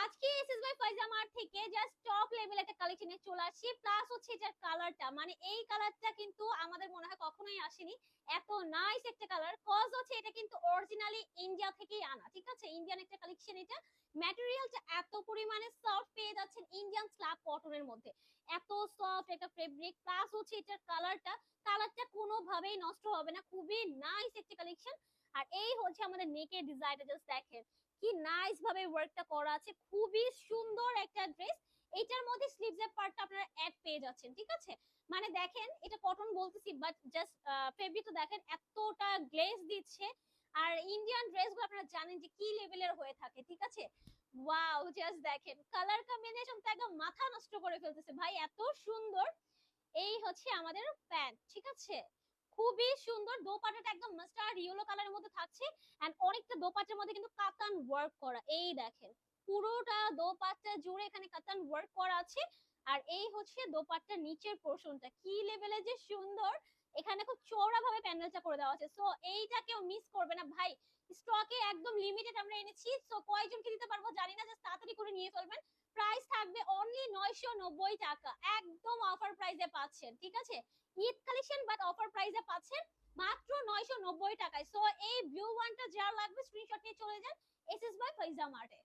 আজকে SS by Faiza mart থেকে just top level একটা কালেকশনে চলে আসছি। প্লাস হচ্ছে এটার কালারটা, মানে এই কালারটা কিন্তু আমাদের মনে হয় কখনোই আসেনি। এত নাইস একটা কালার, কজ হচ্ছে এটা কিন্তু অরিজিনালি ইন্ডিয়া থেকেই আনা, ঠিক আছে? ইন্ডিয়ান একটা কালেকশন এটা। ম্যাটেরিয়ালটা এত পরিমাণে সফট পেয়ে যাচ্ছেন ইন্ডিয়ান স্ল্যাব কটনের মধ্যে। এত সফট একটা ফেব্রিক, প্লাস হচ্ছে এটার কালারটা কোনোভাবেই নষ্ট হবে না। খুবই নাইস একটা কালেকশন। আর এই হচ্ছে আমাদের নেকের ডিজাইনটা, জাস্ট দেখেন কি নাইস ভাবে ওয়ার্কটা করা আছে, খুবই সুন্দর একটা ড্রেস। এইটার মধ্যে স্লিভস এর পার্টটা আপনারা অ্যাড পেয়ে যাচ্ছেন, ঠিক আছে? মানে দেখেন এটা কটন বলতেছি, বাট জাস্ট ফেব্রিকটা দেখেন এতটা গ্লেজ দিচ্ছে। আর ইন্ডিয়ান ড্রেসগুলো আপনারা জানেন যে কি লেভেলের হয়ে থাকে, ঠিক আছে? ওয়াও, জাস্ট দেখেন কালার কম্বিনেশন তো একদম মাথা নষ্ট করে ফেলতেছে ভাই, এত সুন্দর। এই হচ্ছে আমাদের প্যান্ট, ঠিক আছে? খুবই সুন্দর, দোপাট্টাটা একদম মাস্টার্ড ইয়েলো কালারের মধ্যে থাকছে। এন্ড অনেকটা দোপাট্টার মধ্যে কিন্তু কাতান ওয়ার্ক করা, এই দেখেন পুরোটা দোপাট্টা জুড়ে এখানে কাতান ওয়ার্ক করা আছে। আর এই হচ্ছে দোপাট্টার নিচের পোর্শনটা, কি লেভেলে যে সুন্দর। এখানে খুব চওড়া ভাবে প্যানেলটা করে দেওয়া আছে, সো এইটা কেউ মিস করবে না ভাই। স্টকে একদম লিমিটেড আমরা এনেছি, সো কয়জনকে দিতে পারবো জানি না, জাস্ট তাড়াতাড়ি করে নিয়ে ফেলবেন। প্রাইস থাকবে অনলি 990 টাকা, একদম অফার প্রাইসে পাচ্ছেন, ঠিক আছে? ঈদ কালেকশন বাট অফার প্রাইসে পাচ্ছেন মাত্র 990 টাকায়। সো এই ব্লু ওয়ানটা যার লাগবে স্ক্রিনশট নিয়ে চলে যান এসএস বাই ফাইজা মার্টে।